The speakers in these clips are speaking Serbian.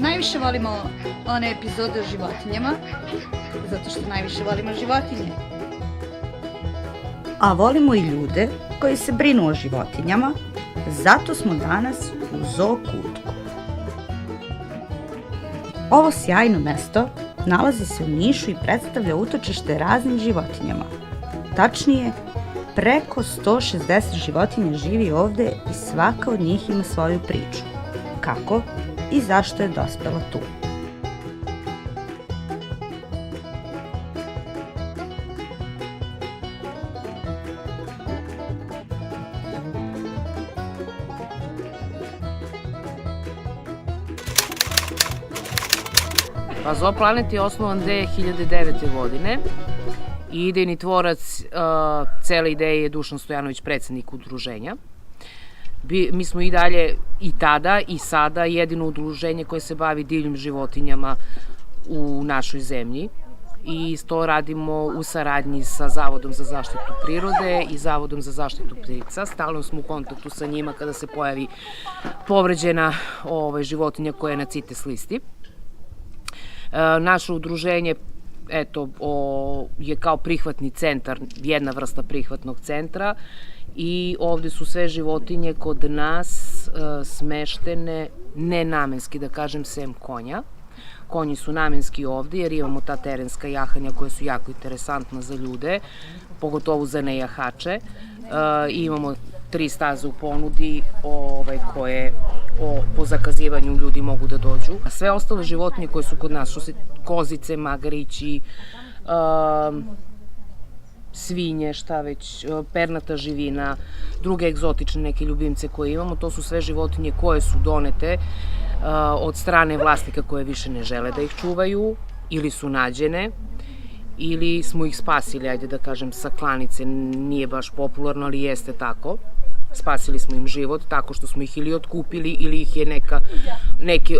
Najviše volimo one epizode o životinjama, zato što najviše volimo životinje. A volimo i ljude koji se brinu o životinjama, zato smo danas u Zoo Kutku. Ovo sjajno mesto nalazi se u Nišu i predstavlja utočište raznim životinjama. Tačnije, preko 160 životinja živi ovde i svaka od njih ima svoju priču. Kako i zašto je dospela tu? Pa Zoo Planet je osnovan 2009. godine i idejni tvorac cele ideje je Dušan Stojanović, predsednik udruženja. Mi smo i dalje, i tada i sada, jedino udruženje koje se bavi divljim životinjama u našoj zemlji. I to radimo u saradnji sa Zavodom za zaštitu prirode i Zavodom za zaštitu ptica. Stalno smo u kontaktu sa njima kada se pojavi povređena životinja koja je na CITES listi. Naše udruženje je kao prihvatni centar, jedna vrsta prihvatnog centra, i ovde su sve životinje kod nas smeštene nenamenski, da kažem, sem konja. Konji su namenski ovde jer imamo ta terenska jahanja koja su jako interesantna za ljude, pogotovo za nejahače. Imamo 3 staze u ponudi koje po zakazivanju ljudi mogu da dođu. A sve ostale životinje koje su kod nas, što se kozice, magarići, svinje, šta već, pernata živina, druge egzotične neke ljubimce koje imamo, to su sve životinje koje su donete od strane vlasnika koje više ne žele da ih čuvaju ili su nađene ili smo ih spasili, ajde da kažem, sa klanice. Nije baš popularno, ali jeste tako. Spasili smo im život tako što smo ih ili otkupili ili ih je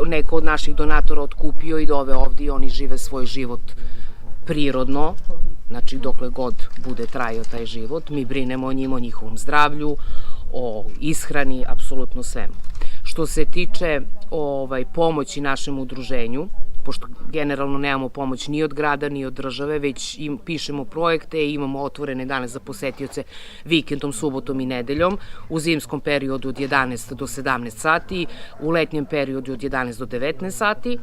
neko od naših donatora otkupio i doveo ovde i oni žive svoj život prirodno, znači dokle god bude trajao taj život. Mi brinemo o njima, o njihovom zdravlju, o ishrani, apsolutno svemu. Što se tiče pomoći našem udruženju, pošto generalno nemamo pomoć ni od grada, ni od države, već pišemo projekte i imamo otvorene dane za posetioce vikendom, subotom i nedeljom, u zimskom periodu od 11 do 17 sati, u letnjem periodu od 11 do 19 sati.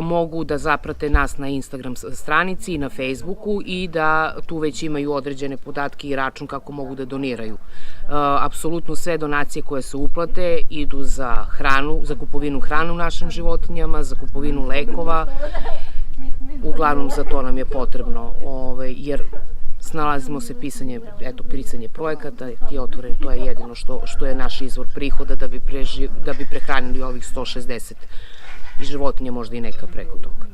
Mogu da zaprate nas na Instagram stranici i na Facebooku i da tu već imaju određene podatke i račun kako mogu da doniraju. Apsolutno sve donacije koje se uplate idu za hranu, za kupovinu hrane u našim životinjama, za kupovinu lekova. Uglavnom za to nam je potrebno, jer snalazimo se pisanje projekata i otvorene, to je jedino što je naš izvor prihoda da bi prehranili ovih 160 životinja, možda i neka preko toga.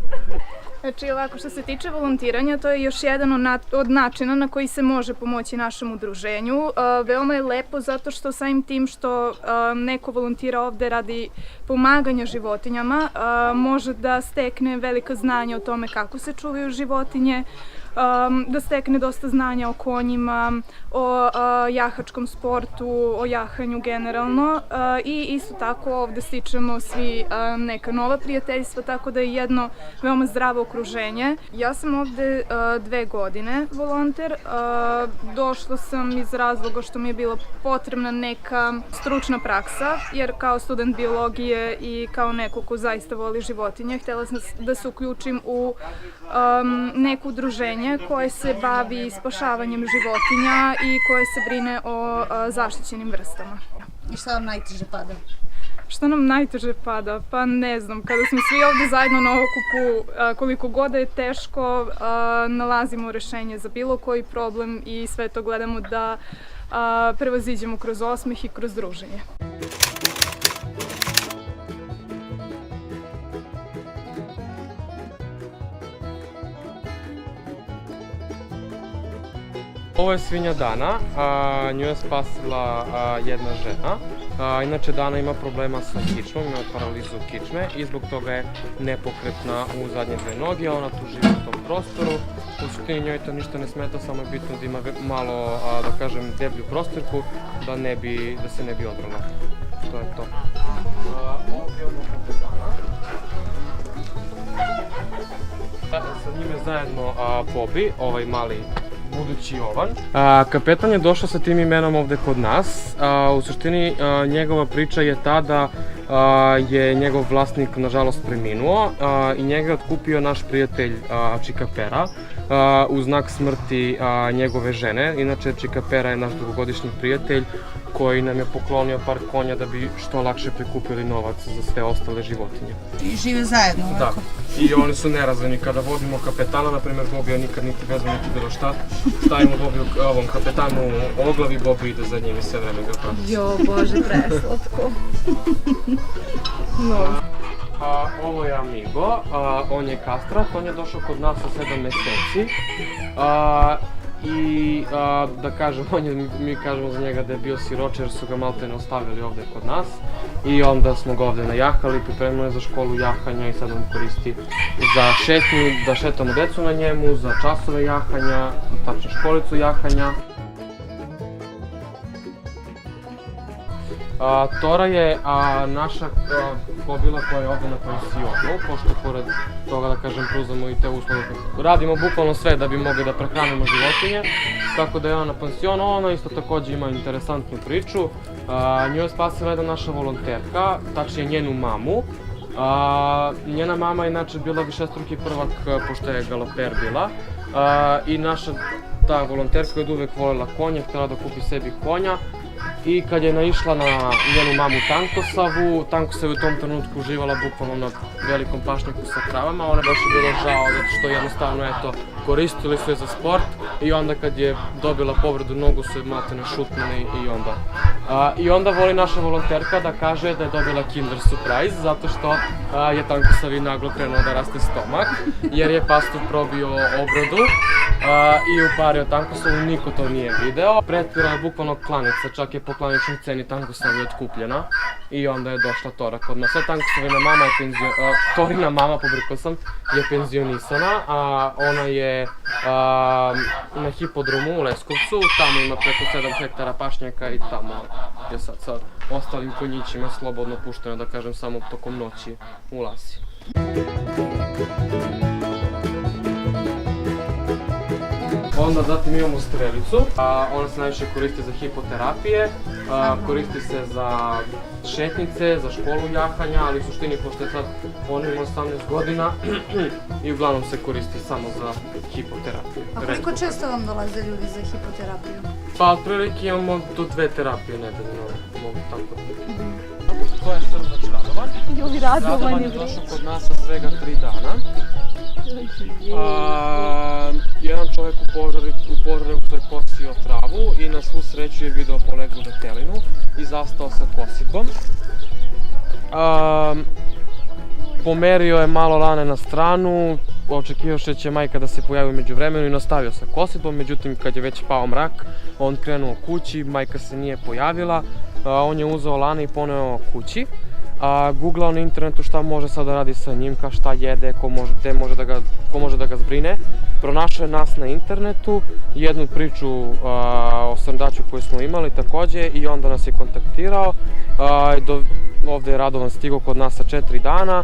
Znači, ovako, što se tiče volontiranja, to je još jedan od načina na koji se može pomoći našem udruženju. Veoma je lepo zato što samim tim što neko volontira ovde radi pomaganja životinjama, može da stekne velika znanja o tome kako se čuvaju životinje, da stekne dosta znanja o konjima, o jahačkom sportu, o jahanju generalno, i isto tako ovde stičemo svi neka nova prijateljstva, tako da je jedno veoma zdravo okruženje. Ja sam ovde 2 godine volonter. Došla sam iz razloga što mi je bila potrebna neka stručna praksa, jer kao student biologije i kao neko ko zaista voli životinje, htela sam da se uključim u neko udruženje koje se bavi spašavanjem životinja i koje se brine o zaštićenim vrstama. I šta vam najteže pada? Šta nam najteže pada? Pa ne znam, kada smo svi ovde zajedno na okupu, koliko god je teško, nalazimo rešenje za bilo koji problem i sve to gledamo da prevaziđemo kroz osmeh i kroz druženje. Ovo je svinja Dana, nju je spasila jedna žena. Inače Dana ima problema sa kičmom, ima paralizu kičme i zbog toga je nepokretna u zadnje 2 noge, ona tu živi u tom prostoru. U suštini njoj to ništa ne smeta, samo je bitno da ima malo, da kažem, deblju prostorku, da se ne bi odrala. što je to. Ovdje imamo kapetana. Sa njime zajedno Bobby, ovaj mali budući Jovan. Kapetan je došao sa tim imenom ovde kod nas. U suštini njegova priča je ta da je njegov vlasnik nažalost preminuo i njega je otkupio naš prijatelj Čika Pera u znak smrti njegove žene. Inače Čika Pera je naš dugogodišnji prijatelj koji nam je poklonio par konja da bi što lakše prikupili novac za sve ostale životinje. I žive zajedno ovako? Da, i oni su nerazvojni. Kada vodimo kapetana, na primjer Bobija nikad niti vezme niti bilo šta, stavimo Bobiju ovom kapetanu u oglavi, Bobija ide za njim i sve vreme ga prati. Jo, bože, preslatko. Ovo je Amigo, on je kastrat, on je došao kod nas sa 7 meseci. I da kažem, mi kažemo za njega da je bio siroče jer su ga malte ne ostavili ovde kod nas. I onda smo ga ovde najahali, pripremili za školu jahanja i sad on koristi za šetnju, da šetamo decu na njemu, za časove jahanja, tačno školicu jahanja. Tora je naša kobila koja je ovde na pensionu, pošto pored toga da kažem pružamo i te uslove. Radimo bukvalno sve da bi mogli da prehranimo životinje, tako da je ona na pensionu. Ona isto takođe ima interesantnu priču. Nju je spasila jedna naša volonterka, tačnije njenu mamu. Njena mama je inače bila višestruki prvak pošto je galoper bila i naša ta volonterka je od uvek voljela konje, htjela da kupi sebi konja. I kad je naišla na njenu mamu Tankosavu, Tankosav je u tom trenutku uživala bukvalno na velikom pašnjaku sa kravama. Ona baš je bilo žao zato što jednostavno eto, koristili su je za sport i onda kad je dobila povredu nogu su je maltene šutnuli i onda voli naša volonterka da kaže da je dobila Kinder Surprise zato što je Tankosavi naglo krenuo da raste stomak jer je pastor probio obradu i upario Tankosavu, niko to nije video. Pretvorila je bukvalno klanica, čak je po klaničnoj ceni Tankosavi otkupljena i onda je došla Tora kod nas. Tankosavina mama je Torina mama, pobrkao sam, je penzionisana, a ona je na hipodromu u Leskovcu, tamo ima preko 7 hektara pašnjaka i tamo je sad sa ostalim konjićima slobodno puštena, da kažem, samo tokom noći u Lasi. Onda zatim imamo strelicu, ona se najviše koristi za hipoterapije, koristi se za šetnice, za školu jahanja, ali u suštini pošto je sad on ima 18 godina i uglavnom se koristi samo za hipoterapiju. A koliko često vam dolaze ljudi za hipoterapiju? Pa otprilike imamo do 2 terapije nedeljno, mogu tako da. To je Srbač Radovan. Radovan je došao kod nas sa svega 3 dana. Jedan čovjek u Požarevu se kosio travu i na svu sreću je video poleglu vetelinu i zastao sa kosidbom. Pomerio je malo lane na stranu, očekivao što će majka da se pojavi umeđu vremenu i nastavio sa kosidbom, međutim kad je već pao mrak, on krenuo kući, majka se nije pojavila, on je uzeo lane i poneo kući. Googlao na internetu šta može sad da radi sa njim, šta jede, ko može da ga zbrine. Pronašao je nas na internetu, jednu priču o srndaću koju smo imali takođe i onda nas je kontaktirao. Ovde je Radovan stigao kod nas sa 4 dana,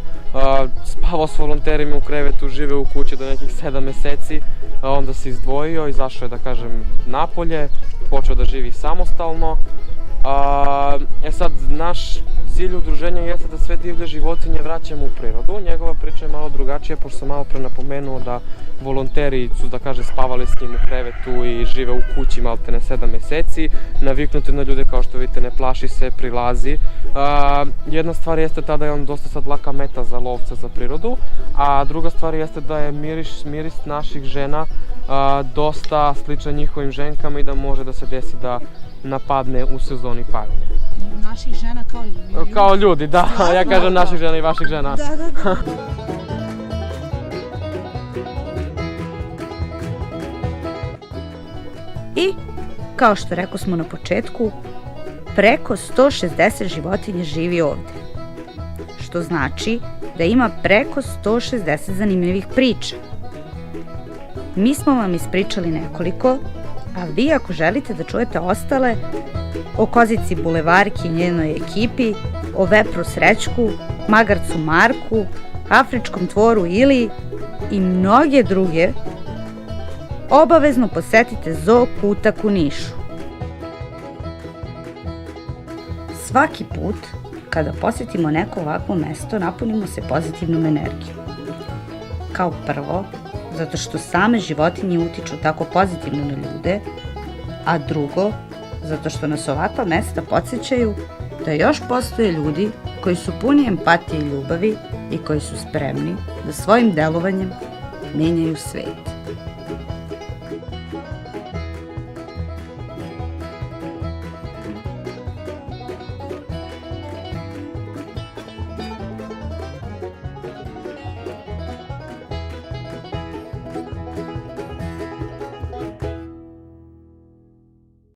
spavao s volonterima u krevetu, živeo u kući do nekih 7 meseci, onda se izdvojio, izašao je da kažem napolje, počeo da živi samostalno. Sad, naš cilj udruženja jeste da sve divlje životinje vraćamo u prirodu. Njegova priča je malo drugačija, pošto sam malo pre napomenuo da volonteri su, da kaže, spavali s njim u krevetu i žive u kući maltene 7 meseci. Naviknuti na ljude, kao što vidite, ne plaši se, prilazi. Jedna stvar jeste ta da je on dosta sad laka meta za lovca za prirodu, a druga stvar jeste da je miris naših žena dosta sličan njihovim ženkama i da može da se desi da napadne u sezoni parenja. Naših žena kao ljudi? Kao ljudi, da. Ja kažem naših žena i vaših žena. Da. I, kao što rekao smo na početku, preko 160 životinja živi ovde. Što znači da ima preko 160 zanimljivih priča. Mi smo vam ispričali nekoliko, a vi ako želite da čujete ostale, o kozici Bulevarki i njenoj ekipi, o vepru Srećku, magarcu Marku, afričkom tvoru Ili i mnoge druge, obavezno posetite Zoo Kutak u Nišu. Svaki put kada posetimo neko ovakvo mesto, napunimo se pozitivnom energijom. Kao prvo, zato što same životinje utiču tako pozitivno na ljude, a drugo, zato što nas ovakva mesta podsjećaju da još postoje ljudi koji su puni empatije i ljubavi i koji su spremni da svojim delovanjem menjaju svet.